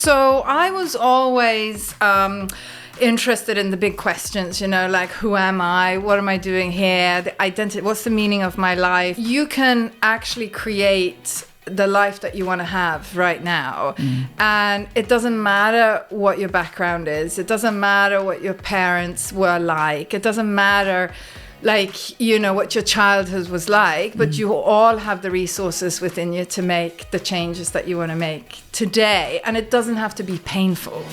So I was always interested in the big questions, like who am I? What am I doing here? The identity, what's the meaning of my life? You can actually create the life that you want to have right now. And it doesn't matter what your background is. It doesn't matter what your parents were like. It doesn't matter what your childhood was like, but you all have the resources within you to make the changes that you want to make today. And it doesn't have to be painful.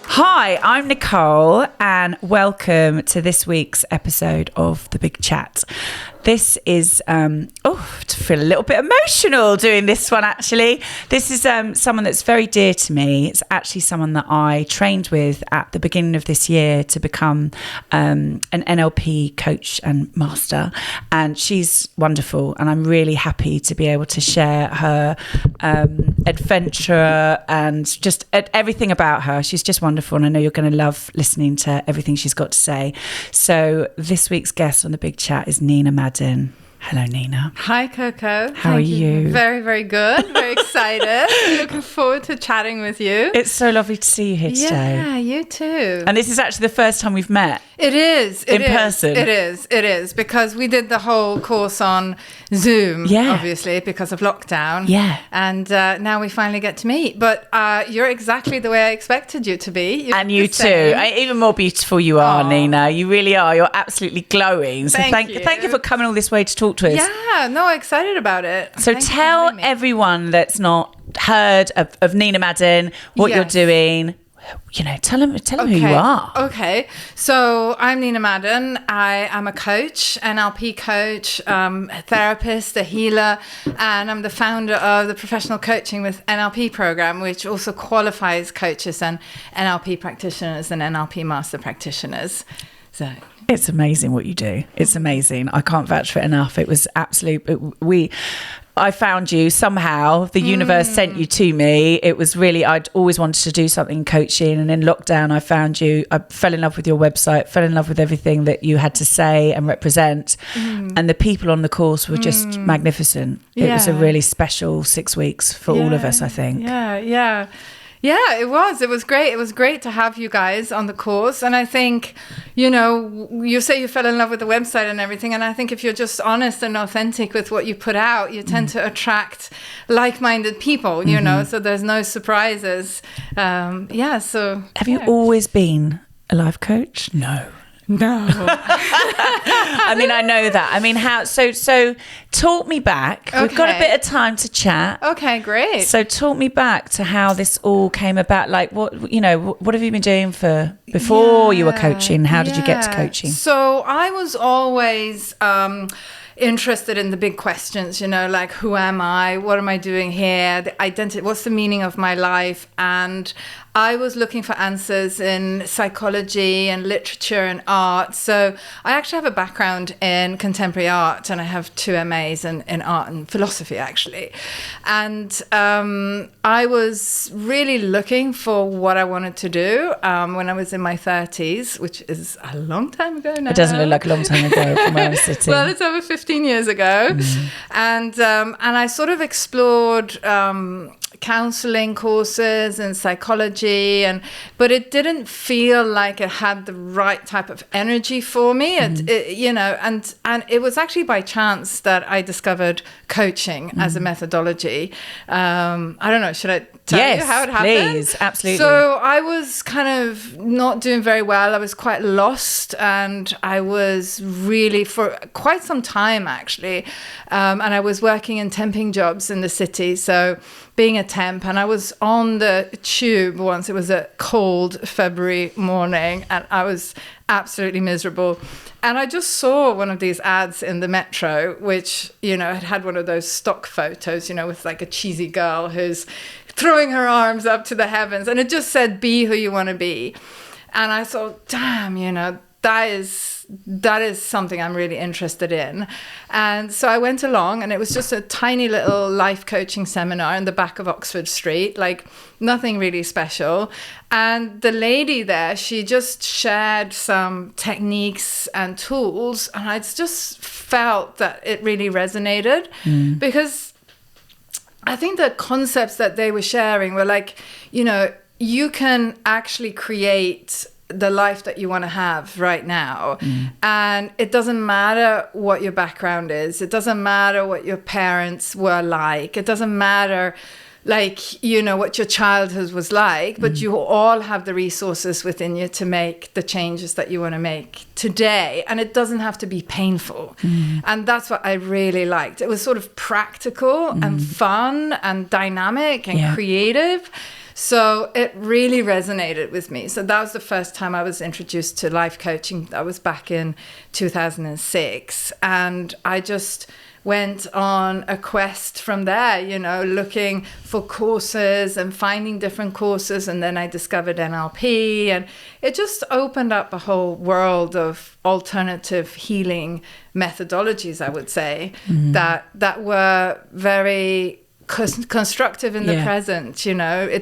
Hi, I'm Nicole, and welcome to this week's episode of The Big Chat. This is, to feel a little bit emotional doing this one, actually. This is someone that's very dear to me. It's actually someone that I trained with at the beginning of this year to become an NLP coach and master. And she's wonderful. And I'm really happy to be able to share her adventure and just everything about her. She's just wonderful. And I know you're going to love listening to everything she's got to say. So this week's guest on The Big Chat is Nina Madden. Hello, Nina. Hi, Coco. How are you? Very, very good. Very excited. Looking forward to chatting with you. It's so lovely to see you here today. Yeah, you too. And this is actually the first time we've met. It is. In person. It is. Because we did the whole course on Zoom, obviously, because of lockdown. Yeah. And now we finally get to meet. But you're exactly the way I expected you to be. And you too. Even more beautiful you are, Nina. You really are. You're absolutely glowing. So thank you for coming all this way to talk to us. Yeah, no, excited about it. So tell everyone that's not heard of Nina Madden, what you're doing. Tell them who you are. Okay. So I'm Nina Madden. I am a coach, NLP coach, a therapist, a healer, and I'm the founder of the Professional Coaching with NLP program, which also qualifies coaches and NLP practitioners and NLP master practitioners. So it's amazing what you do. It's amazing. I can't vouch for it enough. It was I found you somehow. The universe sent you to me. It was really, I'd always wanted to do something in coaching. And in lockdown, I found you. I fell in love with your website, fell in love with everything that you had to say and represent. And the people on the course were just magnificent. It was a really special 6 weeks for all of us, I think. Yeah, it was. It was great. It was great to have you guys on the course. And I think, you say you fell in love with the website and everything. And I think if you're just honest and authentic with what you put out, you tend to attract like-minded people, so there's no surprises. So. Have you always been a life coach? No. I mean, I know that. I mean, how? So talk me back. Okay. We've got a bit of time to chat. Okay, great. So talk me back to how this all came about. Like, what have you been doing before you were coaching? How did you get to coaching? So I was always interested in the big questions, like who am I? What am I doing here? The identity, what's the meaning of my life? And I was looking for answers in psychology and literature and art. So I actually have a background in contemporary art, and I have 2 MAs in art and philosophy, actually. And I was really looking for what I wanted to do when I was in my 30s, which is a long time ago now. It doesn't look like a long time ago from where I was sitting. Well, it's over 15 years ago. And I sort of explored counseling courses and psychology, but it didn't feel like it had the right type of energy for me. And it was actually by chance that I discovered coaching as a methodology. I don't know, should I tell you how it happened? Please, absolutely. So I was kind of not doing very well. I was quite lost, and I was really, for quite some time actually, and I was working in temping jobs in the city, so being a temp, and I was on the tube once. It was a cold February morning, and I was absolutely miserable. And I just saw one of these ads in the metro, which, had one of those stock photos, with like a cheesy girl who's throwing her arms up to the heavens. And it just said, be who you want to be. And I thought, damn, that is something I'm really interested in. And so I went along, and it was just a tiny little life coaching seminar in the back of Oxford Street, like nothing really special. And the lady there, she just shared some techniques and tools, and I just felt that it really resonated because I think the concepts that they were sharing were like, you know, you can actually create the life that you want to have right now. And it doesn't matter what your background is. It doesn't matter what your parents were like. It doesn't matter, like, you know, what your childhood was like, but you all have the resources within you to make the changes that you want to make today. And it doesn't have to be painful. And that's what I really liked. It was sort of practical and fun and dynamic and creative. So it really resonated with me. So that was the first time I was introduced to life coaching. That was back in 2006. And I just went on a quest from there, you know, looking for courses and finding different courses. And then I discovered NLP, and it just opened up a whole world of alternative healing methodologies, I would say, that were very constructive in the present. You know, you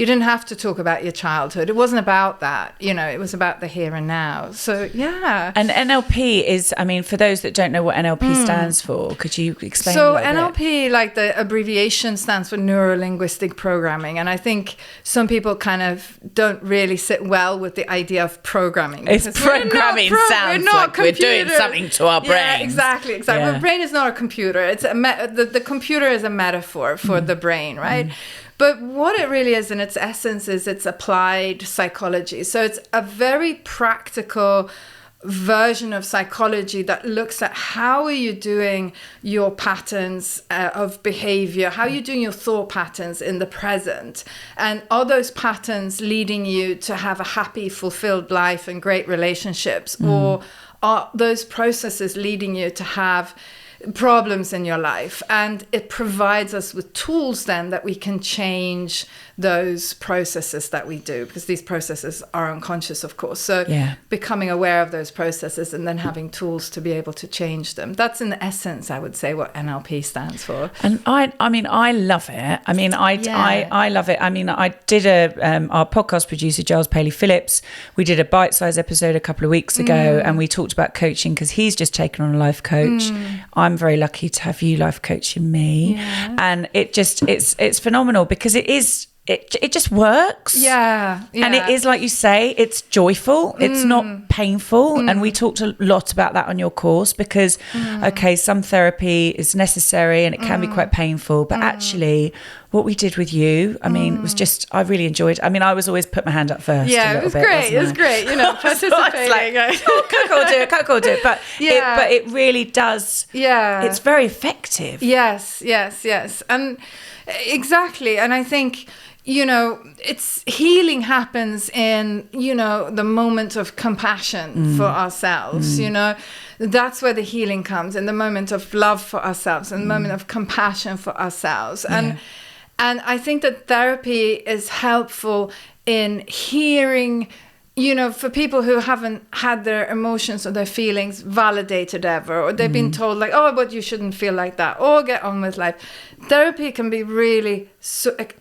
didn't have to talk about your childhood. It wasn't about that, you know, it was about the here and now. So and NLP is, I mean, for those that don't know what NLP stands for, could you explain so a little NLP bit? Like the abbreviation stands for Neuro Linguistic Programming, and I think some people kind of don't really sit well with the idea of programming. It's programming sounds like we're doing something to our brains. Yeah, exactly. The brain is not a computer. It's the computer is a metaphor for the brain, right? But what it really is in its essence is it's applied psychology. So it's a very practical version of psychology that looks at how are you doing your patterns of behavior, how are you doing your thought patterns in the present, and are those patterns leading you to have a happy, fulfilled life and great relationships, or are those processes leading you to have problems in your life? And it provides us with tools then that we can change those processes that we do, because these processes are unconscious, of course. So becoming aware of those processes and then having tools to be able to change them. That's in essence, I would say, what NLP stands for. And I mean, I love it. I mean, I love it. I mean, I did our podcast producer, Giles Paley Phillips, we did a bite-sized episode a couple of weeks ago, and we talked about coaching because he's just taken on a life coach. I'm very lucky to have you life coaching me. And it's phenomenal because it just works. And it is, like you say, it's joyful. It's not painful. And we talked a lot about that on your course because, okay, some therapy is necessary and it can be quite painful. But actually, what we did with you, I mean, it was just, I really enjoyed. I mean, I was always put my hand up first. Yeah, it was great. It was great. You know, participating. Coco will do it. But it really does. Yeah. It's very effective. Yes. And exactly. And I think, you know, it's healing happens in, you know, the moment of compassion for ourselves, you know, that's where the healing comes, in the moment of love for ourselves and the moment of compassion for ourselves. And I think that therapy is helpful in hearing, you know, for people who haven't had their emotions or their feelings validated ever, or they've been told like, oh, but you shouldn't feel like that, or get on with life. Therapy can be really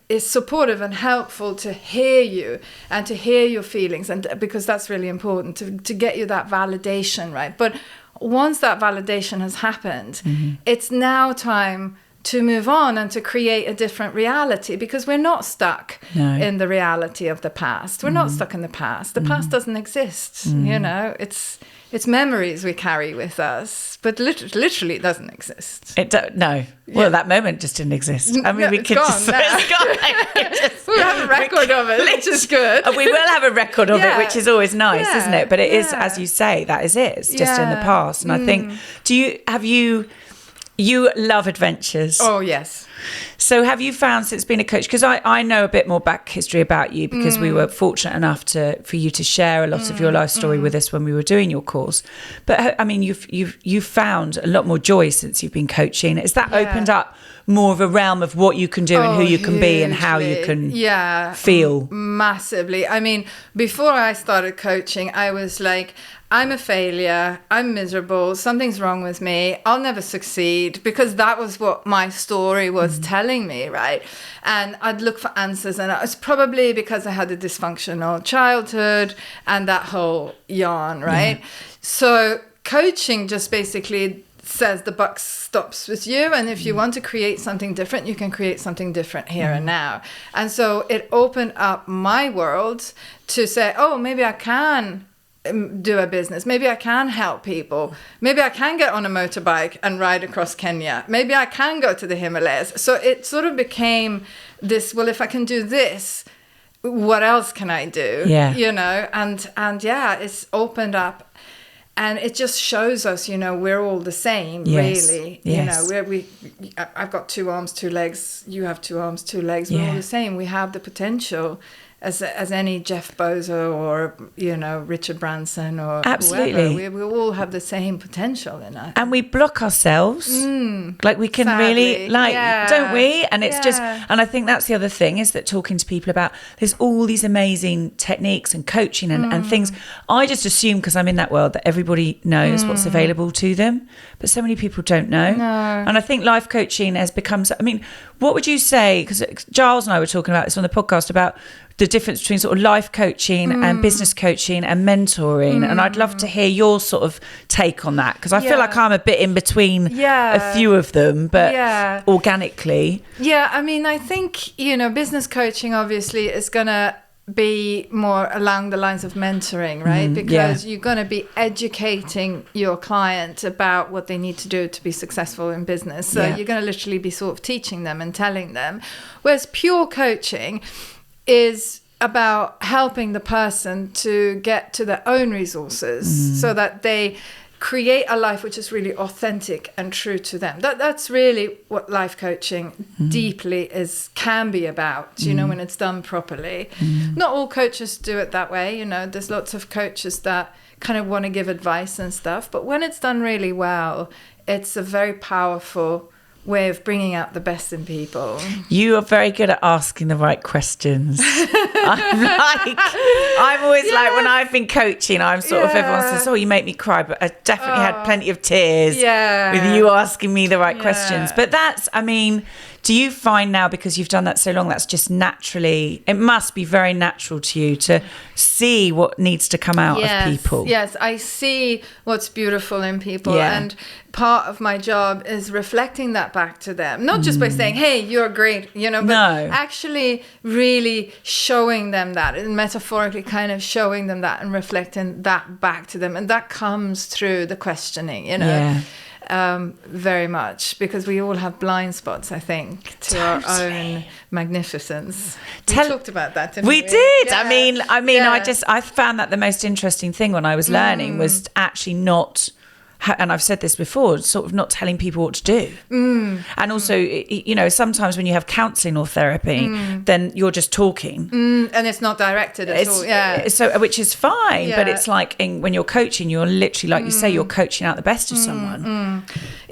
is supportive and helpful to hear you and to hear your feelings, and because that's really important to get you that validation, right? But once that validation has happened, it's now time to move on and to create a different reality, because we're not stuck in the reality of the past. We're not stuck in the past. The past doesn't exist. You know, it's memories we carry with us, but literally it doesn't exist. No. Well, that moment just didn't exist. I mean, it's gone. We'll have a record of it, which is good. We will have a record of it, which is always nice, isn't it? But it is, as you say, that is it. It's just in the past. And I think, you love adventures. Oh, yes. So have you found, since being a coach, because I know a bit more back history about you because we were fortunate enough for you to share a lot of your life story with us when we were doing your course. But I mean, you've found a lot more joy since you've been coaching. Has that opened up more of a realm of what you can do and who you can be and how you can feel? Massively. I mean, before I started coaching, I was like, I'm a failure, I'm miserable, something's wrong with me, I'll never succeed, because that was what my story was telling me, right? And I'd look for answers, and it was probably because I had a dysfunctional childhood and that whole yarn, right? So coaching just basically says the buck stops with you, and if you want to create something different, you can create something different here and now. And so it opened up my world to say, oh, maybe I can do a business. Maybe I can help people. Maybe I can get on a motorbike and ride across Kenya. Maybe I can go to the Himalayas. So it sort of became this, well, if I can do this, what else can I do? Yeah. You know, and yeah, it's opened up. And it just shows us, you know, we're all the same, really. Yes. You know, I've got 2 arms, 2 legs. You have 2 arms, 2 legs. We're all the same. We have the potential as any Jeff Bezos or, you know, Richard Branson or absolutely whoever. We all have the same potential in us. And we block ourselves. Like we can really, like, don't we? And it's just, and I think that's the other thing, is that talking to people about, there's all these amazing techniques and coaching and things. I just assume, because I'm in that world, that everybody knows what's available to them, but so many people don't know. And I think life coaching has become, I mean, what would you say, because Giles and I were talking about this on the podcast, about the difference between sort of life coaching and business coaching and mentoring. And I'd love to hear your sort of take on that, because I feel like I'm a bit in between a few of them, but organically. Yeah, I mean, I think, you know, business coaching obviously is going to be more along the lines of mentoring, right? Because you're going to be educating your client about what they need to do to be successful in business. So you're going to literally be sort of teaching them and telling them. Whereas pure coaching is about helping the person to get to their own resources so that they create a life which is really authentic and true to them. That's really what life coaching deeply can be about, you know, when it's done properly. Not all coaches do it that way, you know. There's lots of coaches that kind of want to give advice and stuff, but when it's done really well, it's a very powerful way of bringing out the best in people. You are very good at asking the right questions. I'm always like, when I've been coaching, I'm sort of, everyone says, oh, you make me cry, but I definitely had plenty of tears with you asking me the right questions. But that's, I mean, do you find now, because you've done that so long, that's just naturally, it must be very natural to you to see what needs to come out of people? Yes, I see what's beautiful in people. And part of my job is reflecting that back to them. Not just by saying, hey, you're great, you know, but actually really showing them that, and metaphorically kind of showing them that and reflecting that back to them. And that comes through the questioning, you know. Very much, because we all have blind spots, I think, to our own magnificence. We talked about that, didn't we? We did. I mean, I found that the most interesting thing when I was learning was actually not, and I've said this before, sort of not telling people what to do. And also, you know, sometimes when you have counselling or therapy, then you're just talking. And it's not directed at all. So, which is fine, but it's like when you're coaching, you're literally, like you say, you're coaching out the best of someone.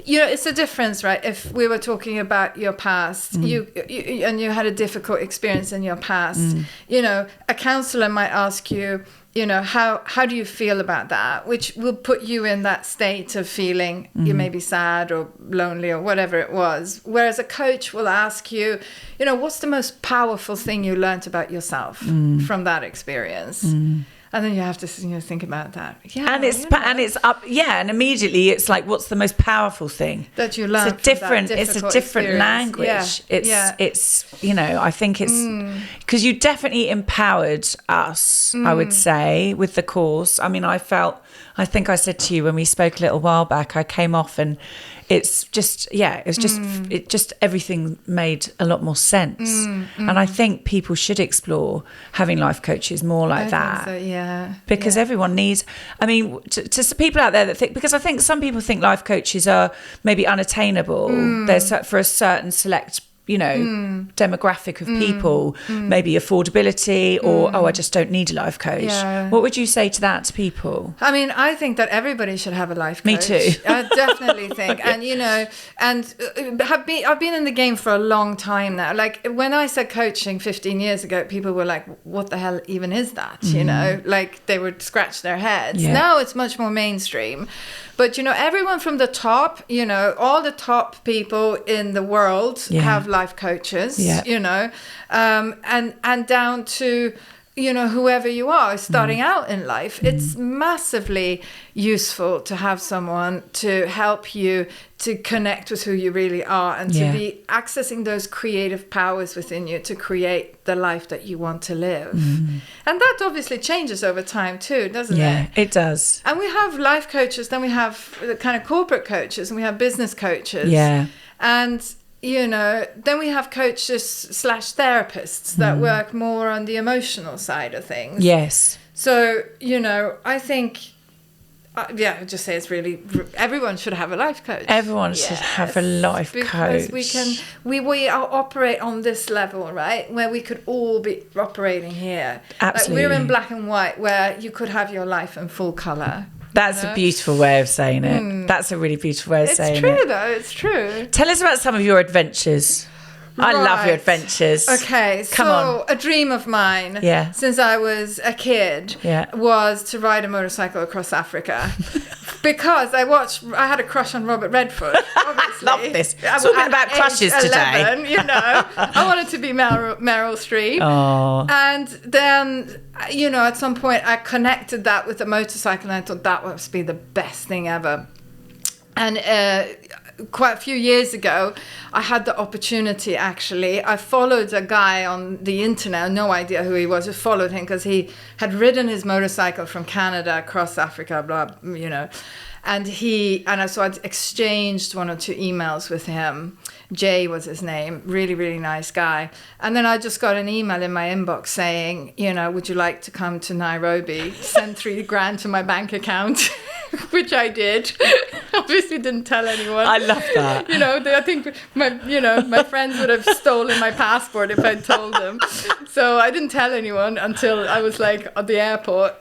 You know, it's a difference, right? If we were talking about your past, you had a difficult experience in your past, you know, a counsellor might ask you, you know, how do you feel about that? Which will put you in that state of feeling you may be sad or lonely or whatever it was. Whereas a coach will ask you, you know, what's the most powerful thing you learned about yourself from that experience? And then you have to, you know, think about that. And it's up. And immediately it's like, what's the most powerful thing that you learn? It's a different language. It's you know, I think it's because you definitely empowered us. I would say with the course. I mean, I think I said to you when we spoke a little while back, I came off and it's just, it just everything made a lot more sense. And I think people should explore having life coaches more like that. So, because everyone needs, I mean, to people out there that think, because I think some people think life coaches are maybe unattainable. There's for a certain select, you know, demographic of people, maybe affordability or, I just don't need a life coach. What would you say to that to people? I mean, I think that everybody should have a life coach. Me too. I definitely think. And, you know, and I've been in the game for a long time now. Like when I said coaching 15 years ago, people were like, what the hell even is that? You know, like they would scratch their heads. Now it's much more mainstream. But, you know, everyone from the top, you know, all the top people in the world have life coaches, you know, and down to whoever you are starting out in life, it's massively useful to have someone to help you to connect with who you really are and to be accessing those creative powers within you to create the life that you want to live. And that obviously changes over time too, doesn't it? Yeah, it does. And we have life coaches, then we have the kind of corporate coaches, and we have business coaches. Yeah. And then we have coaches / therapists that work more on the emotional side of things. Yes. So, I think, I'd just say it's really, everyone should have a life coach. Everyone should have a life coach. Because we operate on this level, right? Where we could all be operating here. Absolutely. Like we're in black and white, where you could have your life in full colour. That's a beautiful way of saying it. That's a really beautiful way of saying it. It's true, though. It's true. Tell us about some of your adventures. I love your adventures. Okay, Come on. A dream of mine since I was a kid was to ride a motorcycle across Africa. Because I had a crush on Robert Redford, obviously. Love this. Talking about crushes 11, today. I wanted to be Meryl Streep. Oh. And then, at some point I connected that with a motorcycle and I thought that must be the best thing ever. And quite a few years ago, I had the opportunity, actually. I followed a guy on the internet, no idea who he was, just followed him because he had ridden his motorcycle from Canada across Africa, and so I'd exchanged 1 or 2 emails with him. Jay was his name, really, really nice guy. And then I just got an email in my inbox saying, would you like to come to Nairobi? Send $3,000 to my bank account, which I did. Obviously didn't tell anyone. I love that. I think my friends would have stolen my passport if I'd told them. So I didn't tell anyone until I was at the airport,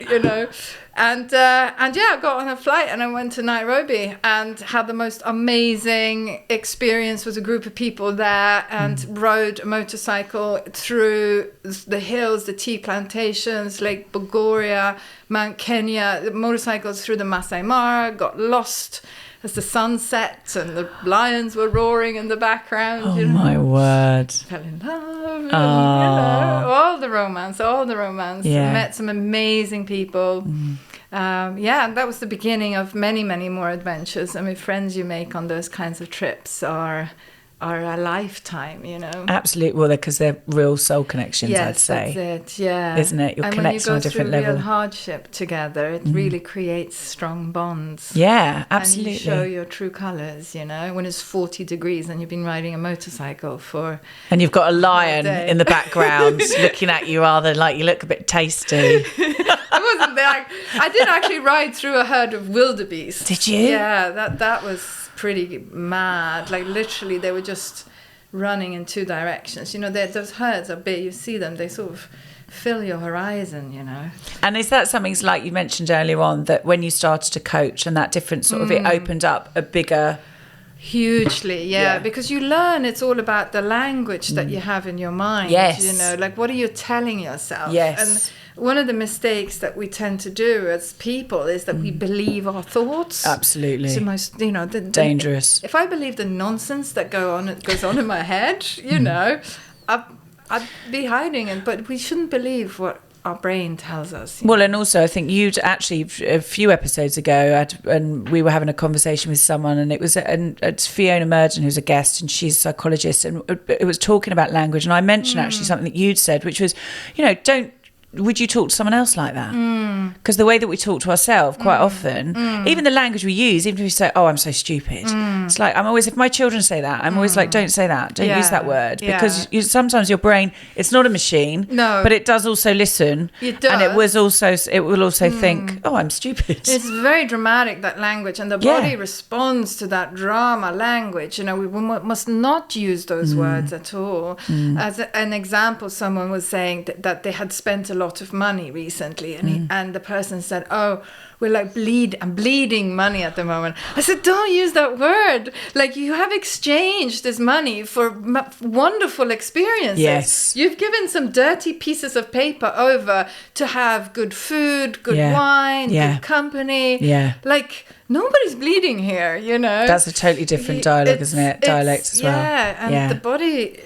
And I got on a flight and I went to Nairobi and had the most amazing experience with a group of people there and rode a motorcycle through the hills, the tea plantations, Lake Bogoria, Mount Kenya, the motorcycles through the Masai Mara, got lost as the sun set and the lions were roaring in the background. Oh, my word. Fell in love. And, all the romance. Yeah. Met some amazing people. And that was the beginning of many, many more adventures. I mean, friends you make on those kinds of trips are a lifetime, Absolutely. Well, because they're real soul connections, yes, I'd say. That's it, yeah. Isn't it? You're connecting on a different level. When you go through real hardship together, it really creates strong bonds. Yeah, absolutely. And you show your true colours, when it's 40 degrees and you've been riding a motorcycle for... And you've got a lion in the background looking at you rather like you look a bit tasty. I wasn't there. I did actually ride through a herd of wildebeest. Did you? Yeah, that was pretty mad. Like literally they were just running in 2 directions. Those herds are big. You see them, they sort of fill your horizon, And is that something like you mentioned earlier on, that when you started to coach and that different sort of, it opened up a bigger... Hugely, yeah, because you learn it's all about the language that you have in your mind. Yes. Like what are you telling yourself? Yes. And one of the mistakes that we tend to do as people is that we believe our thoughts. Absolutely. It's the most, dangerous. If I believe the nonsense that goes on in my head, I'd be hiding it. But we shouldn't believe what our brain tells us. Well, and also I think you'd actually a few episodes ago, and we were having a conversation with someone, and it's Fiona Murden who's a guest, and she's a psychologist, and it was talking about language, and I mentioned actually something that you'd said, which was, would you talk to someone else like that? Because the way that we talk to ourselves quite often, even the language we use, even if we say, oh, I'm so stupid, it's like, I'm always, if my children say that, I'm always like, don't say that, don't use that word, because sometimes your brain, it's not a machine, but it does also listen, it does. And it will also think, oh, I'm stupid. It's very dramatic, that language, and the body responds to that drama language. We must not use those words at all. As an example, someone was saying that they had spent a lot of money recently, and the person said, oh, we're like I'm bleeding money at the moment. I said, don't use that word. Like, you have exchanged this money for wonderful experiences. Yes. You've given some dirty pieces of paper over to have good food, good wine, good company. Yeah. Like, nobody's bleeding here, That's a totally different dialogue, isn't it? Dialect as well. Yeah, and the body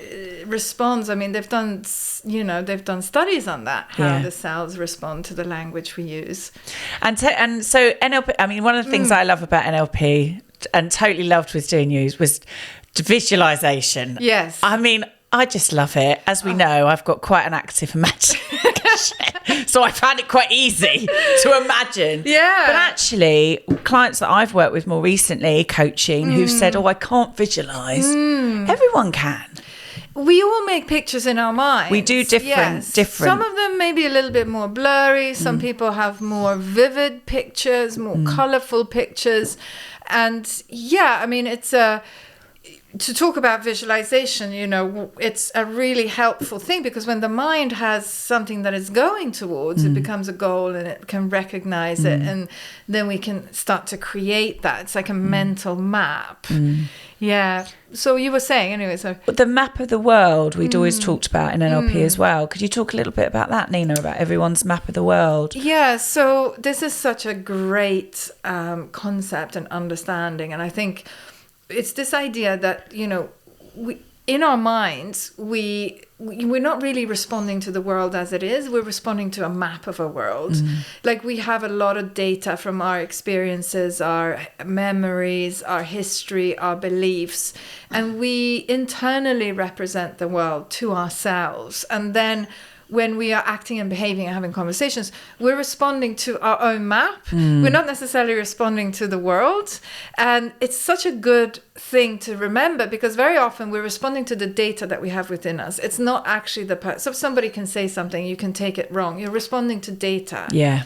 responds. I mean, they've done studies on that, how the cells respond to the language we use. And so NLP, I mean, one of the things I love about NLP and totally loved with doing you was visualization. Yes. I mean, I just love it. As we know, I've got quite an active imagination. So I found it quite easy to imagine. Yeah. But actually, clients that I've worked with more recently, coaching, who've said, I can't visualize. Everyone can. We all make pictures in our minds. We do different. Some of them may be a little bit more blurry. Some people have more vivid pictures, more colorful pictures. And I mean, it's to talk about visualization, it's a really helpful thing, because when the mind has something that it's going towards, it becomes a goal and it can recognize it, and then we can start to create that. It's like a mental map. Yeah. So you were saying, anyway, so the map of the world we'd always talked about in NLP as well. Could you talk a little bit about that, Nina, about everyone's map of the world? Yeah. So this is such a great concept and understanding, and I think it's this idea that, we, in our minds, we're not really responding to the world as it is. We're responding to a map of a world. Like, we have a lot of data from our experiences, our memories, our history, our beliefs, and we internally represent the world to ourselves. And then when we are acting and behaving and having conversations, we're responding to our own map. We're not necessarily responding to the world. And it's such a good thing to remember, because very often we're responding to the data that we have within us. It's not actually the person. So if somebody can say something, you can take it wrong. You're responding to data. Yeah.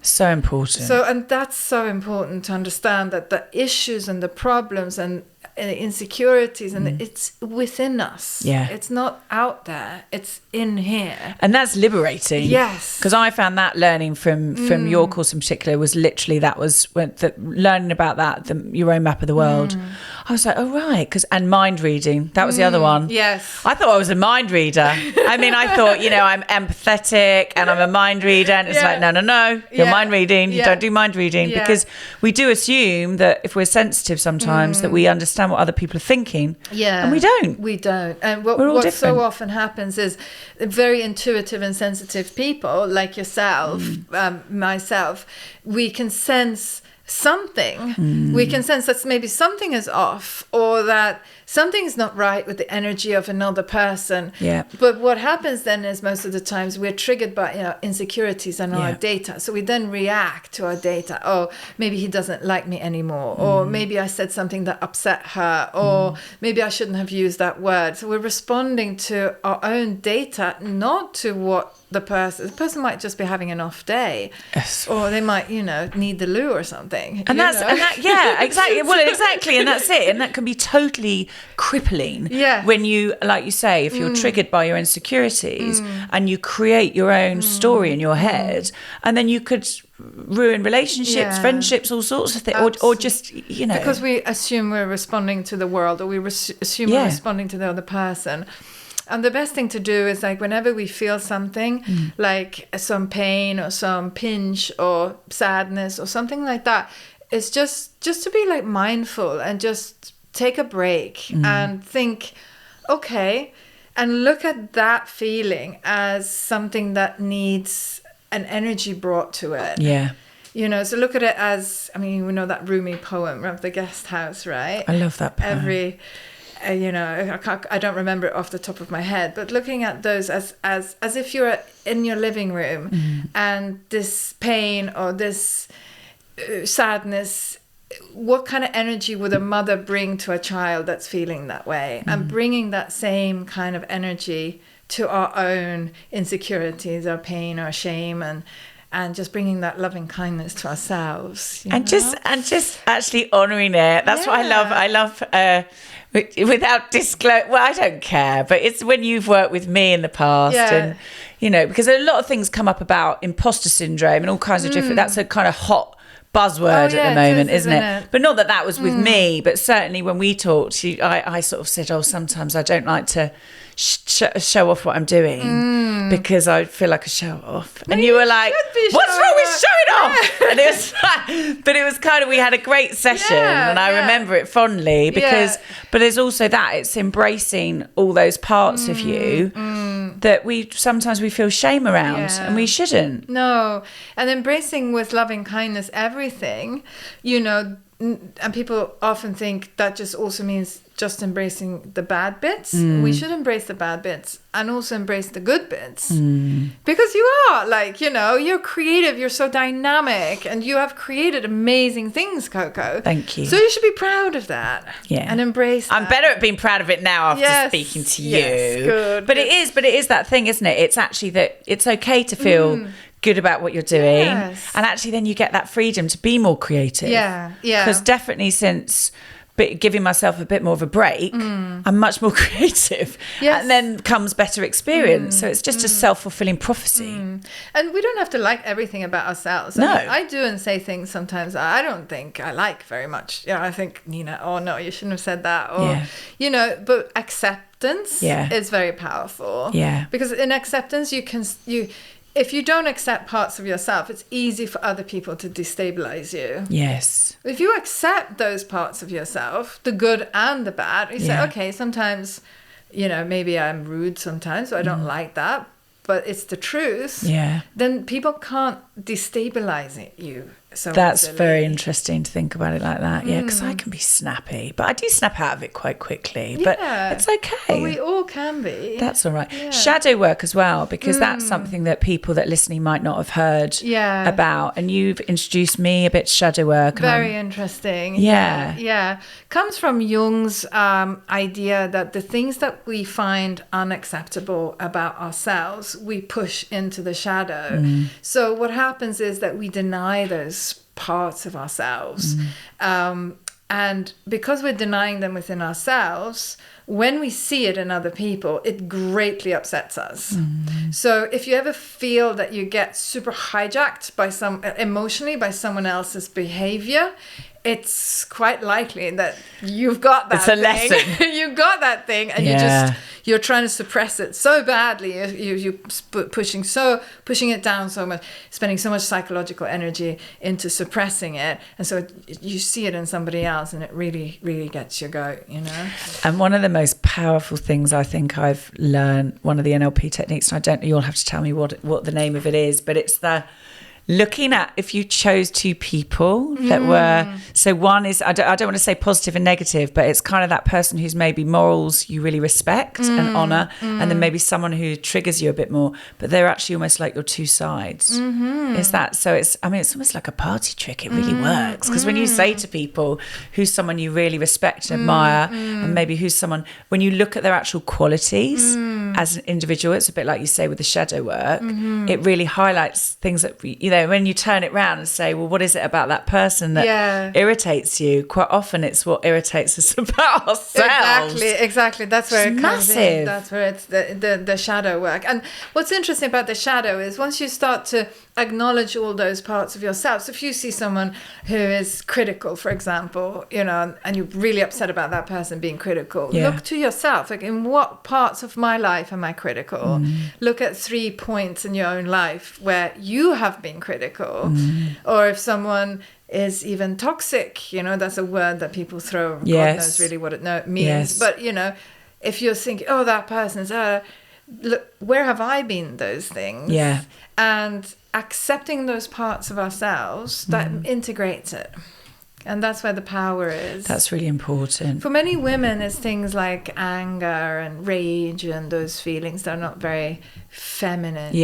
So important. And that's so important to understand, that the issues and the problems and insecurities, and it's within us. Yeah. It's not out there. It's in here. And that's liberating. Yes. Because I found that learning from your course in particular was literally, learning about your own map of the world. I was like, oh, right. And mind reading. That was the other one. Yes. I thought I was a mind reader. I mean, I thought, I'm empathetic and I'm a mind reader. And it's like, no, you're mind reading. You don't do mind reading. Because we do assume that if we're sensitive sometimes, that we understand what other people are thinking. Yeah. And we don't. We don't. And what different. so often happens is very intuitive and sensitive people like yourself, myself, we can sense something. We can sense that maybe something is off, or that something's not right with the energy of another person. Yeah. But what happens then is, most of the times we're triggered by insecurities and our data. So we then react to our data. Oh, maybe he doesn't like me anymore, or maybe I said something that upset her, or maybe I shouldn't have used that word. So we're responding to our own data, not to what the person might just be having an off day, or they might, need the loo or something. And exactly. Well, exactly. And that's it. And that can be totally crippling. Yeah. When you, like you say, if you're triggered by your insecurities and you create your own story in your head, and then you could ruin relationships, friendships, all sorts of things, or just, because we assume we're responding to the world, or we assume we're responding to the other person. And the best thing to do is, like, whenever we feel something, like some pain or some pinch or sadness or something like that, it's just to be like mindful and just take a break and think, okay, and look at that feeling as something that needs an energy brought to it. Yeah. So look at it as, we know that Rumi poem of the guest house, right? I love that poem. I don't remember it off the top of my head, but looking at those as if you're in your living room, and this pain or this sadness, what kind of energy would a mother bring to a child that's feeling that way? And bringing that same kind of energy to our own insecurities, our pain, our shame, and just bringing that loving kindness to ourselves, just actually honoring it. That's what I love. Without disclose, well, I don't care, but it's when you've worked with me in the past, and because a lot of things come up about imposter syndrome and all kinds of different. That's a kind of hot buzzword at the moment, isn't it? it? But not that was with me, but certainly when we talked, I sort of said, oh, sometimes I don't like to show off what I'm doing because I feel like a show off. And you were like, what's wrong with showing off? And it was like, but it was kind of, we had a great session and I remember it fondly because, but there's also that, it's embracing all those parts of you that sometimes we feel shame around and we shouldn't. No. And embracing with loving kindness everything, and people often think that just also means just embracing the bad bits. We should embrace the bad bits and also embrace the good bits. Because you are you're creative, you're so dynamic, and you have created amazing things, Coco. Thank you. So you should be proud of that. Yeah. And embrace that. I'm better at being proud of it now after speaking to you. Yes, good. But it is that thing, isn't it? It's actually that it's okay to feel good about what you're doing. Yes. And actually then you get that freedom to be more creative. Yeah. Because definitely since giving myself a bit more of a break, I'm much more creative. Yes. And then comes better experience. So it's just a self-fulfilling prophecy. And we don't have to like everything about ourselves. No. I do and say things sometimes I don't think I like very much. I think, Nina, oh no, you shouldn't have said that. Or, but acceptance is very powerful. Yeah. Because in acceptance, if you don't accept parts of yourself, it's easy for other people to destabilize you. Yes. If you accept those parts of yourself, the good and the bad, you say, okay, sometimes, maybe I'm rude sometimes, so I don't like that, but it's the truth. Yeah. Then people can't destabilize you. So that's very interesting to think about it like that. Yeah, because I can be snappy, but I do snap out of it quite quickly. But it's okay. Well, we all can be. That's all right. Yeah. Shadow work as well, because that's something that people that listening might not have heard about. And you've introduced me a bit to shadow work. Very interesting. Yeah. Yeah. Comes from Jung's idea that the things that we find unacceptable about ourselves, we push into the shadow. So what happens is that we deny those parts of ourselves. And because we're denying them within ourselves, when we see it in other people, it greatly upsets us. So if you ever feel that you get super hijacked emotionally by someone else's behavior, it's quite likely that you've got that It's a lesson. You've got that thing and you're trying to suppress it so badly. You're pushing it down so much, spending so much psychological energy into suppressing it. And so you see it in somebody else and it really, really gets your goat, And one of the most powerful things I think I've learned, one of the NLP techniques, and you'll have to tell me what the name of it is, but it's the looking at if you chose two people that were, so one is, I don't want to say positive and negative, but it's kind of that person who's maybe morals you really respect and honour, and then maybe someone who triggers you a bit more, but they're actually almost like your two sides. Is that, so it's almost like a party trick. It really works, because when you say to people who's someone you really respect and admire, and maybe who's someone, when you look at their actual qualities as an individual, it's a bit like you say with the shadow work, it really highlights things that, when you turn it around and say, well, what is it about that person that irritates you? Quite often it's what irritates us about ourselves. Exactly. That's where it's it comes massive. in. That's where it's the shadow work. And what's interesting about the shadow is once you start to acknowledge all those parts of yourself. So if you see someone who is critical, for example, and you're really upset about that person being critical, look to yourself. Like, in what parts of my life am I critical? Look at 3 points in your own life where you have been critical. Or if someone is even toxic, that's a word that people throw. God knows really what it means. But, if you're thinking, oh, that person's, look, where have I been those things? Yeah. And accepting those parts of ourselves, that integrates it. And that's where the power is. That's really important. For many women, it's things like anger and rage and those feelings that are not very feminine,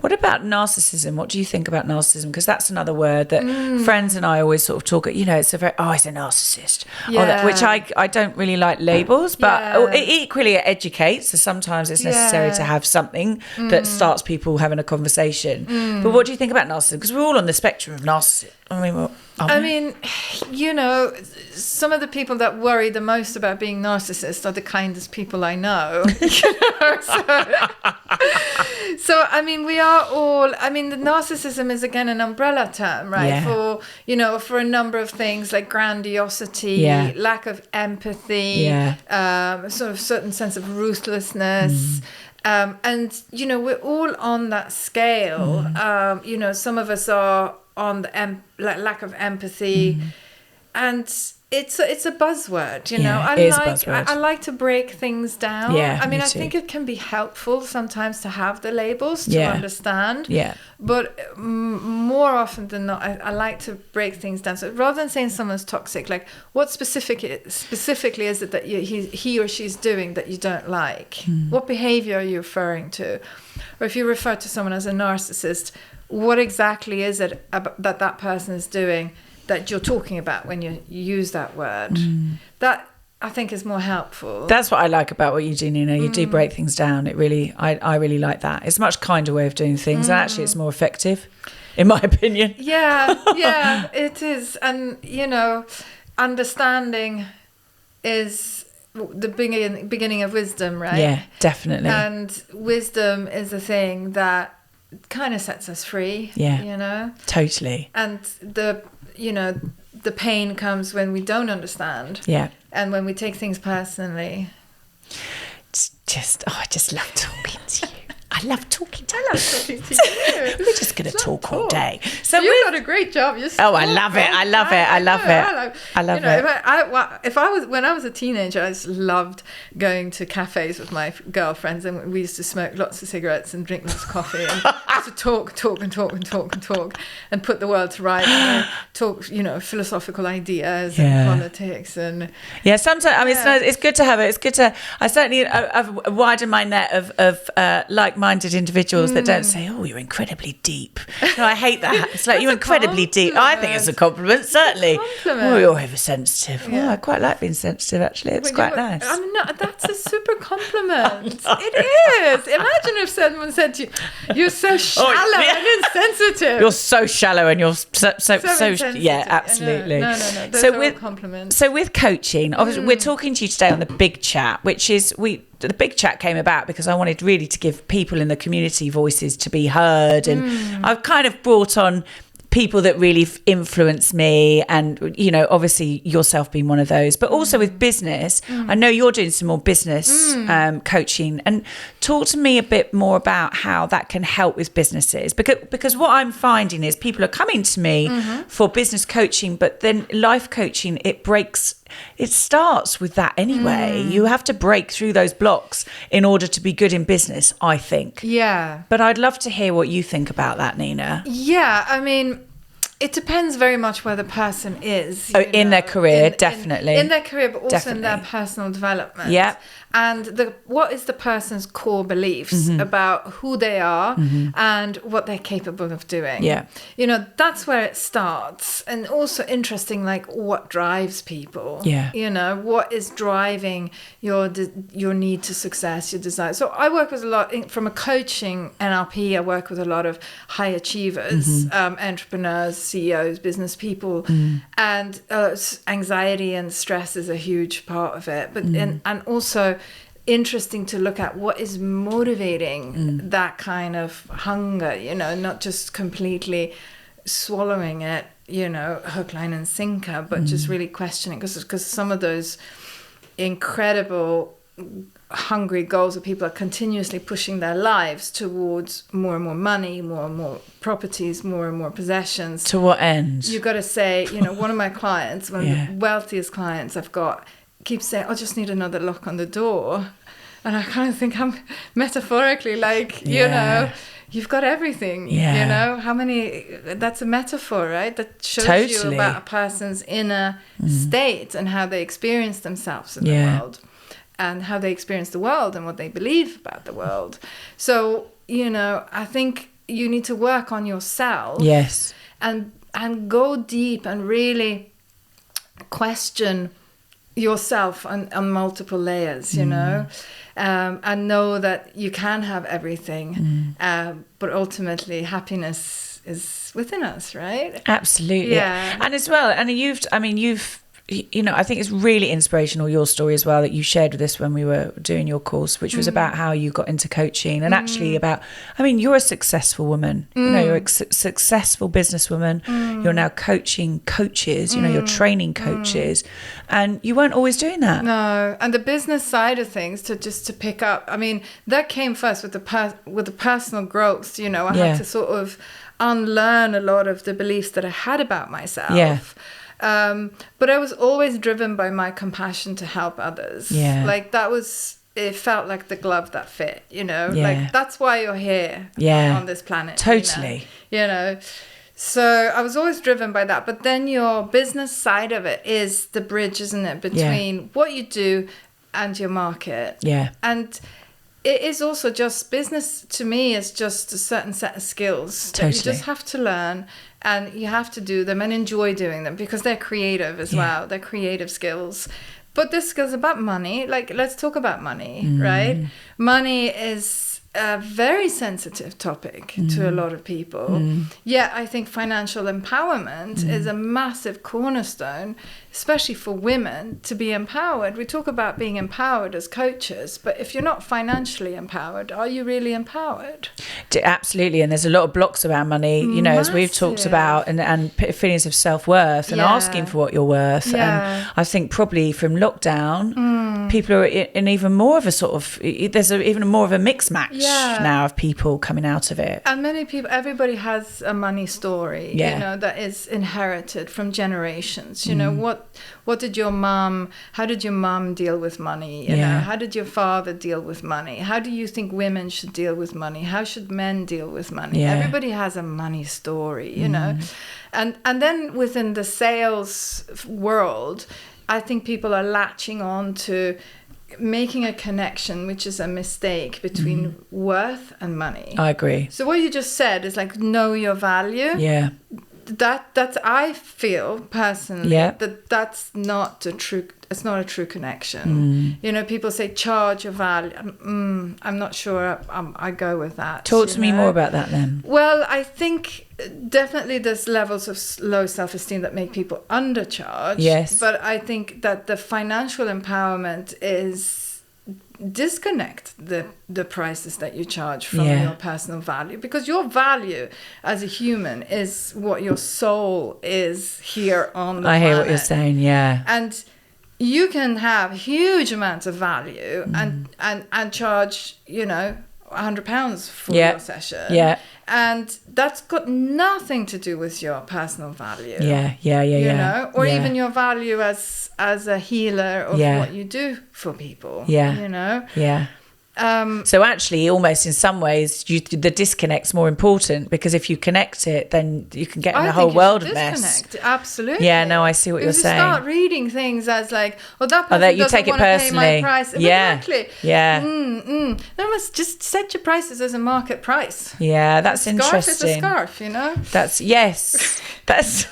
What about narcissism? What do you think about narcissism? Because that's another word that friends and I always sort of talk, it's a very, he's a narcissist. Which I don't really like labels, but equally it educates. So sometimes it's necessary to have something that starts people having a conversation. But what do you think about narcissism? Because we're all on the spectrum of narcissism. I mean, you know, some of the people that worry the most about being narcissists are the kindest people I know. So, I mean, we are all, I mean, the narcissism is, again, an umbrella term, right? Yeah. For, you know, for a number of things like grandiosity, lack of empathy, sort of certain sense of ruthlessness. And, you know, we're all on that scale. You know, some of us are on the lack of empathy, and it's a buzzword, you know. I like to break things down. I mean, I think it can be helpful sometimes to have the labels to understand. But more often than not, I like to break things down. So rather than saying someone's toxic, like, what specifically is it that he or she's doing that you don't like? What behavior are you referring to? Or if you refer to someone as a narcissist, what exactly is it that person is doing that you're talking about when you use that word? That, I think, is more helpful. That's what I like about what you do, Nina. You do break things down. It really, I really like that. It's a much kinder way of doing things, and actually it's more effective, in my opinion. Yeah, it is. And, you know, understanding is the beginning of wisdom, right? Yeah, definitely. And wisdom is a thing that kind of sets us free, you know? Totally. And the pain comes when we don't understand. And when we take things personally. It's just, I just love talking to you. I love talking to you. We're just going to talk all day. So you've got a great job. I love it. I love it. When I was a teenager, I just loved going to cafes with my girlfriends, and we used to smoke lots of cigarettes and drink lots of coffee and just to talk and put the world to rights, and talk, you know, philosophical ideas and politics and sometimes I mean it's good to have it. It's good to, I certainly I've widened my net of like-minded individuals that don't say, oh, you're incredibly deep. No, I hate that. It's like, you're incredibly deep. I think it's a compliment, certainly. Oh, you're oversensitive. Oh, I quite like being sensitive, actually. It's quite nice. I mean, no, that's a super compliment. It is. Imagine if someone said to you, you're so shallow and insensitive. You're so shallow and you're so yeah, absolutely. No. Those are all compliments. So with coaching, obviously, we're talking to you today on the Big Chat, which is the Big Chat came about because I wanted really to give people in the community voices to be heard, and I've kind of brought on people that really influence me, and, you know, obviously yourself being one of those, but also with business. I know you're doing some more business coaching, and talk to me a bit more about how that can help with businesses, because what I'm finding is people are coming to me for business coaching, but then life coaching, it starts with that anyway. You have to break through those blocks in order to be good in business, I think. But I'd love to hear what you think about that, Nina. I mean, it depends very much where the person is. In their career, definitely. In their career, but also in their personal development. And what is the person's core beliefs about who they are and what they're capable of doing. You know, that's where it starts. And also interesting, like, what drives people. You know, what is driving your need to success, your desire. So I work with a lot, from a coaching NLP, I work with a lot of high achievers, entrepreneurs, CEOs, business people. And anxiety and stress is a huge part of it. But and also interesting to look at what is motivating that kind of hunger, you know, not just completely swallowing it, you know, hook, line and sinker, but just really questioning, because some of those incredible hungry goals of people are continuously pushing their lives towards more and more money, more and more properties, more and more possessions. To what end? You've got to say, you know, one of my clients, one of the wealthiest clients I've got, keeps saying, I just need another lock on the door. And I kind of think I'm metaphorically like, you know, you've got everything, you know, that's a metaphor, right? That shows you about a person's inner state and how they experience themselves in the world, and how they experience the world and what they believe about the world. So, you know, I think you need to work on yourself. And go deep and really question yourself on multiple layers, you know, and know that you can have everything, but ultimately happiness is within us, right? Absolutely. Yeah. And as well, and I think it's really inspirational, your story as well, that you shared with us when we were doing your course, which was about how you got into coaching and actually about, you're a successful woman, you're a successful businesswoman. You're now coaching coaches, you're training coaches, and you weren't always doing that. No. And the business side of things, to pick up, that came first with the personal growth, I had to sort of unlearn a lot of the beliefs that I had about myself. Yeah. But I was always driven by my compassion to help others. Yeah. Like it felt like the glove that fit, Yeah. like that's why you're here on this planet. Totally. So I was always driven by that. But then your business side of it is the bridge, isn't it? Between what you do and your market. Yeah. And it is also just business to me is just a certain set of skills that you just have to learn, and you have to do them and enjoy doing them because they're creative as well. They're creative skills. But this skills about money, like let's talk about money, right? Money is a very sensitive topic to a lot of people. Yet I think financial empowerment is a massive cornerstone, especially for women, to be empowered. We talk about being empowered as coaches, but if you're not financially empowered, are you really empowered? Absolutely. And there's a lot of blocks around money, as we've talked about, and feelings of self-worth and asking for what you're worth. Yeah. And I think probably from lockdown, people are in even more of a sort of, there's even more of a mixed match now of people coming out of it. And many people, everybody has a money story, that is inherited from generations. What did your mom, how did your mom deal with money? How did your father deal with money? How do you think women should deal with money? How should men deal with money? Yeah. Everybody has a money story, And then within the sales world, I think people are latching on to making a connection, which is a mistake, between worth and money. I agree. So what you just said is like, know your value. Yeah. That's I feel personally that's not a true. It's not a true connection. People say charge your value. I'm not sure. I go with that. Talk to me more about that then. Well, I think definitely there's levels of low self-esteem that make people undercharge. Yes. But I think that the financial empowerment is disconnect the prices that you charge from your personal value, because your value as a human is what your soul is here on the planet. I hear what you're saying, and you can have huge amounts of value and charge £100 for your session, and that's got nothing to do with your personal value. Or even your value as a healer of what you do for people. So actually, almost in some ways, the disconnect's more important, because if you connect it, then you can get in a whole world of mess. Absolutely. Yeah, no, I see what you're saying. You start reading things as like, that person you take it personally. Pay my price. Exactly. Yeah. No, must just set your prices as a market price. Yeah, that's interesting. Scarf is a scarf, That's That's.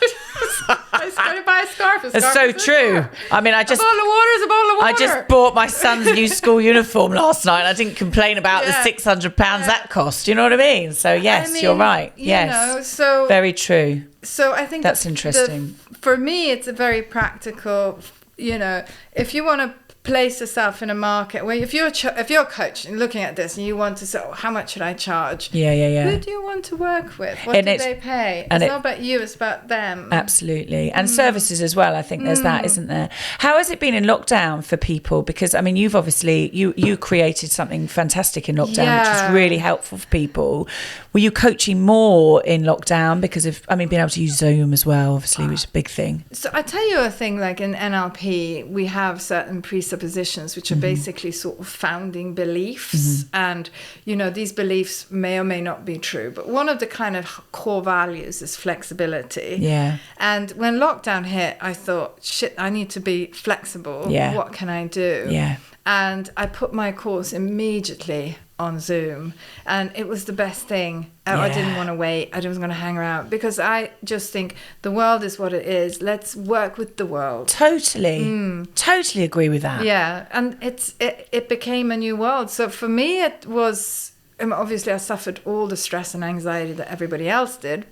I was going to buy a scarf. That's so true. I mean, a bottle of water is a bottle of water. I just bought my son's new school uniform last night. I didn't complain about the £600 that cost. You know what I mean? So yes, you're right. Yes, so very true. So I think that's interesting. For me, it's a very practical. If you want to place yourself in a market where if you're a coach and looking at this and you want to say, how much should I charge? Who do you want to work with? What do they pay? It's not about you, it's about them. Absolutely. And services as well. I think there's that, isn't there? How has it been in lockdown for people? Because you've obviously you created something fantastic in lockdown, which was really helpful for people. Were you coaching more in lockdown because of being able to use Zoom as well, obviously, which is a big thing? So I tell you a thing, like in NLP, we have certain presuppositions, which are basically sort of founding beliefs. And, these beliefs may or may not be true. But one of the kind of core values is flexibility. Yeah. And when lockdown hit, I thought, shit, I need to be flexible. Yeah. What can I do? Yeah. And I put my course immediately on Zoom, and it was the best thing. I didn't want to wait. I was going to hang around, because I just think the world is what it is. Let's work with the world. Totally. Totally agree with that. Yeah. And it became a new world. So for me, it was obviously I suffered all the stress and anxiety that everybody else did,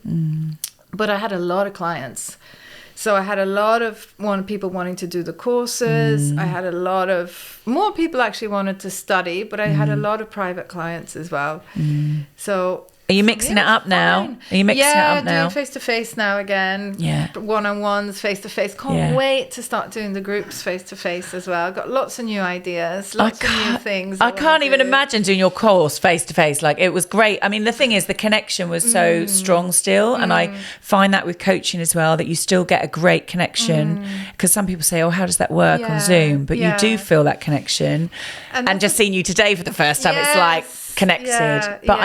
but I had a lot of clients. So I had a lot of people wanting to do the courses. I had a lot of more people actually wanted to study, but I had a lot of private clients as well. So are you mixing it up now? Are you mixing it up now? Yeah, doing face-to-face now again. Yeah. One-on-ones, face-to-face. Can't wait to start doing the groups face-to-face as well. I've got lots of new ideas, lots of new things. I can't even imagine doing your course face-to-face. Like, it was great. I mean, the thing is, the connection was so strong still. And I find that with coaching as well, that you still get a great connection. Because some people say, oh, how does that work on Zoom? But you do feel that connection. And just seeing you today for the first time, it's like, connected, but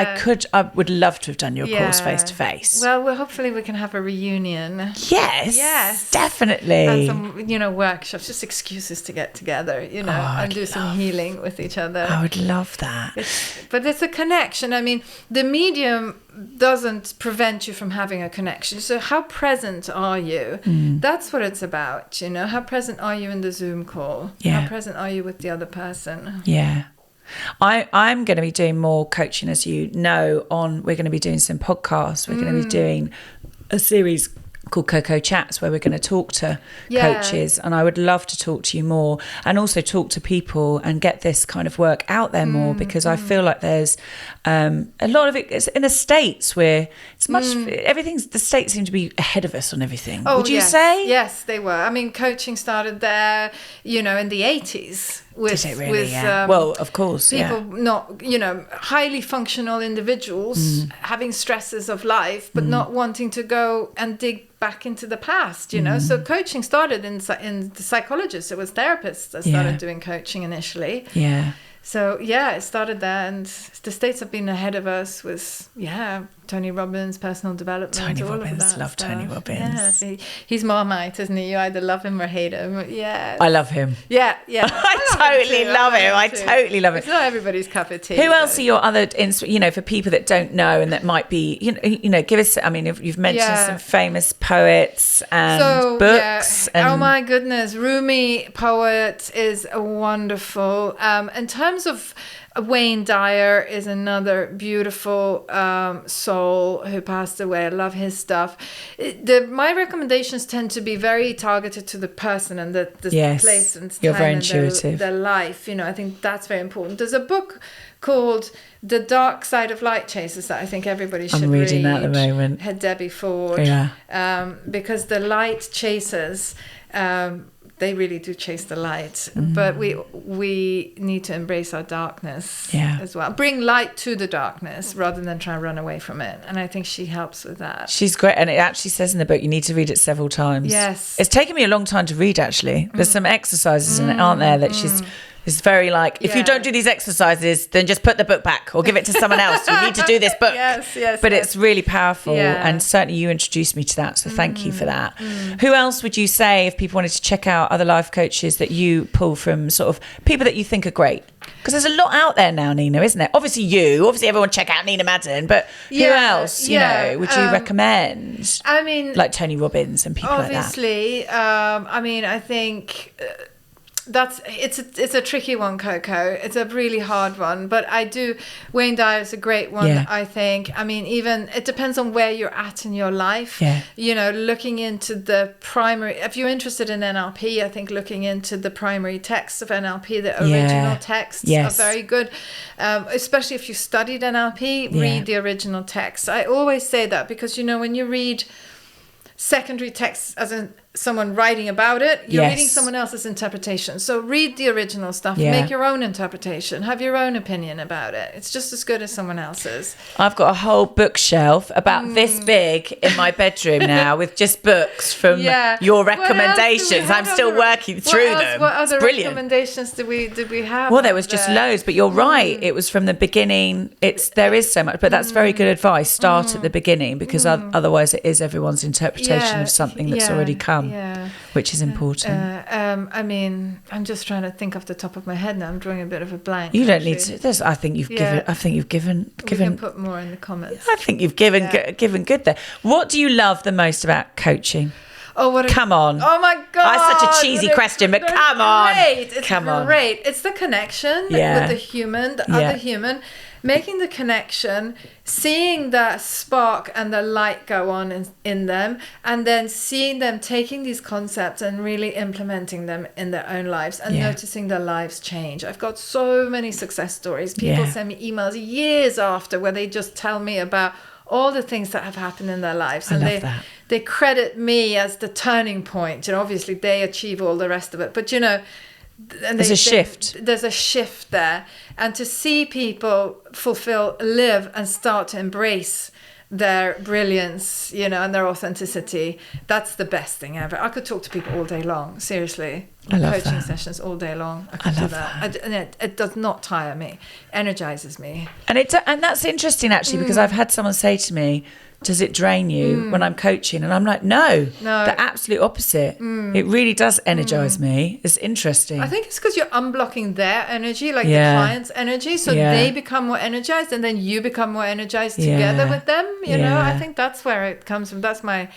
I would love to have done your course face to face. Well, hopefully we can have a reunion. Yes, definitely. And some, workshops, just excuses to get together, and do some healing with each other. I would love that. But it's a connection. I mean, the medium doesn't prevent you from having a connection. So how present are you? That's what it's about. How present are you in the Zoom call? How present are you with the other person? Yeah. I'm going to be doing more coaching, as you know, we're going to be doing some podcasts. We're going to be doing a series called Coco Chats, where we're going to talk to coaches, and I would love to talk to you more and also talk to people and get this kind of work out there more, because I feel like there's a lot of it is in the States, where it's much the States seem to be ahead of us on everything. Would you say? Yes, they were. I mean, coaching started there, in the 80s. Did it really? Well, of course, people not, highly functional individuals having stresses of life, but not wanting to go and dig back into the past, So coaching started in the psychologists. It was therapists that started doing coaching initially. Yeah. So, it started there, and the States have been ahead of us with, Tony Robbins, personal development. Tony all Robbins, of that love stuff. Tony Robbins. Yeah, he's Marmite, isn't he? You either love him or hate him. Yeah. I love him. Yeah. I totally love him. I totally love him. It's not everybody's cup of tea. Who else are your other, for people that don't know and that might be, give us, I mean, you've mentioned some famous poets and books. And, oh my goodness. Rumi, poet, is wonderful. In terms of Wayne Dyer is another beautiful soul who passed away. I love his stuff. My recommendations tend to be very targeted to the person and the place and time. You're very and intuitive. Their life. I think that's very important. There's a book called The Dark Side of Light Chasers that I think everybody should read. I'm reading that at the moment. Had Debbie Ford. Yeah. Because the light chasers... they really do chase the light, but we need to embrace our darkness as well. Bring light to the darkness rather than try and run away from it. And I think she helps with that. She's great. And it actually says in the book, you need to read it several times. Yes. It's taken me a long time to read, actually. There's some exercises in it, aren't there, that it's very like, if you don't do these exercises, then just put the book back or give it to someone else. You need to do this book. Yes. But it's really powerful. Yeah. And certainly you introduced me to that. So thank you for that. Who else would you say, if people wanted to check out other life coaches that you pull from, sort of people that you think are great? Because there's a lot out there now, Nina, isn't there? Obviously everyone check out Nina Madden, but who else, would you recommend? I mean... like Tony Robbins and people like that. Obviously, I think... it's a tricky one, Coco. It's a really hard one, but Wayne Dyer is a great one, I think. I mean, even it depends on where you're at in your life. Looking into the primary, if you're interested in NLP, I think looking into the primary texts of NLP, the original texts are very good. Especially if you studied NLP, read the original texts. I always say that because, when you read secondary texts as in someone writing about it, you're reading someone else's interpretation. So read the original stuff, make your own interpretation, have your own opinion about it. It's just as good as someone else's. I've got a whole bookshelf about this big in my bedroom now with just books from your recommendations. I'm still working through them. What other recommendations did we have? Well, there was just loads, but you're right. It was from the beginning. There is so much, but that's very good advice. Start at the beginning, because otherwise it is everyone's interpretation of something that's already come. Which is important. I mean, I'm just trying to think off the top of my head now. I'm drawing a bit of a blank. You don't need to. I think you've given. We can put more in the comments. I think you've given good there. What do you love the most about coaching? Come on. Oh my God. That's such a cheesy question, but come on. It's great. It's the connection with the human, the other human. making the connection, seeing that spark and the light go on in them, and then seeing them taking these concepts and really implementing them in their own lives and noticing their lives change. I've got so many success stories. People send me emails years after where they just tell me about all the things that have happened in their lives. And they credit me as the turning point. Obviously they achieve all the rest of it. But, and there's a shift. There's a shift there. And to see people live and start to embrace their brilliance, and their authenticity, that's the best thing ever. I could talk to people all day long, seriously. I love coaching that. sessions all day long. I love that. And it does not tire me, energizes me. And that's interesting, actually, because I've had someone say to me, does it drain you when I'm coaching? And I'm like, no, the absolute opposite. It really does energize me. It's interesting. I think it's because you're unblocking their energy, like the client's energy, so they become more energized, and then you become more energized together with them. I think that's where it comes from. That's my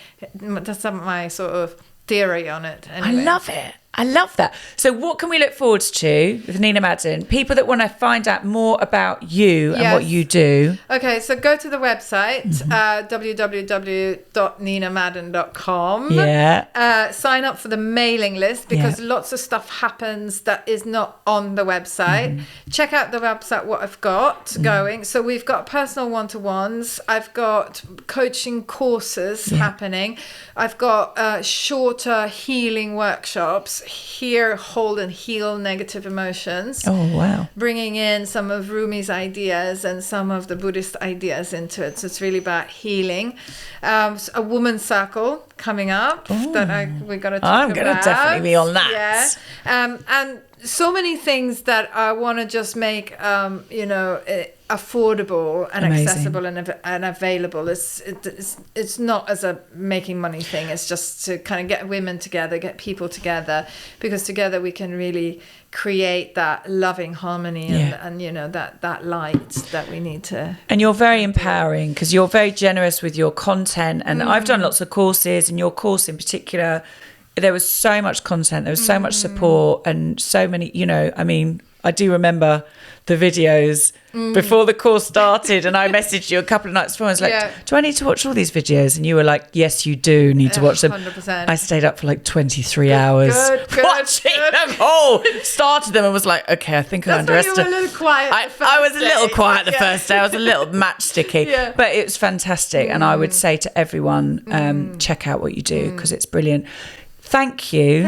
sort of theory on it. Anyway. I love it. I love that. So what can we look forward to with Nina Madden? People that want to find out more about you and what you do. Okay, so go to the website, www.ninamadden.com. Yeah. Sign up for the mailing list because lots of stuff happens that is not on the website. Check out the website, what I've got going. So we've got personal one-to-ones. I've got coaching courses happening. I've got shorter healing workshops. Hear, hold and heal negative emotions. Oh, wow. Bringing in some of Rumi's ideas and some of the Buddhist ideas into it. So it's really about healing. A woman's circle coming up that we got to talk about. I'm going to definitely be on that. Yeah. And so many things that I want to just make, affordable and accessible and available. It's not as a making money thing. It's just to kind of get women together, get people together, because together we can really create that loving harmony and that light that we need to. And you're very empowering because you're very generous with your content. And I've done lots of courses, and your course in particular, there was so much content, there was so much support, and so many, I do remember the videos before the course started, and I messaged you a couple of nights before. I was like, do I need to watch all these videos? And you were like, yes, you do need to watch them. 100%. I stayed up for like 23 hours watching them all. Started them and was like, okay, I think I underestimated. You were a little quiet I was a little quiet the first day. I was a little matchsticky. But it was fantastic. And I would say to everyone, check out what you do because it's brilliant. Thank you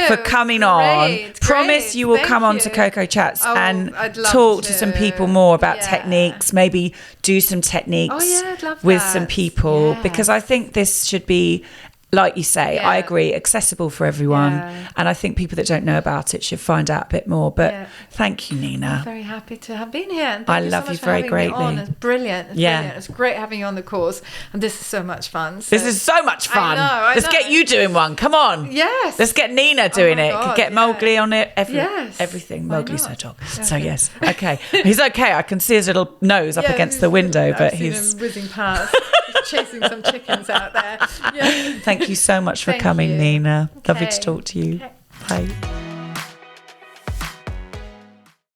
for coming on. Promise you will come on to Coco Chats and talk to some people more about techniques, maybe do some techniques with some people, because I think this should be, like you say, I agree, accessible for everyone. And I think people that don't know about it should find out a bit more. But thank you, Nina. I'm very happy to have been here. And I love you very greatly. It's brilliant. It's great having you on the course. And this is so much fun. This is so much fun. I Let's know. get you doing one. Come on. Yes. Let's get Nina doing it. God, get Mowgli on it. Yes. Everything. Mowgli's her dog. So yes. Okay. He's okay. I can see his little nose up against the window, but he's him whizzing past. He's chasing some chickens out there. Thank you so much for coming, Nina. Lovely to talk to you. Bye.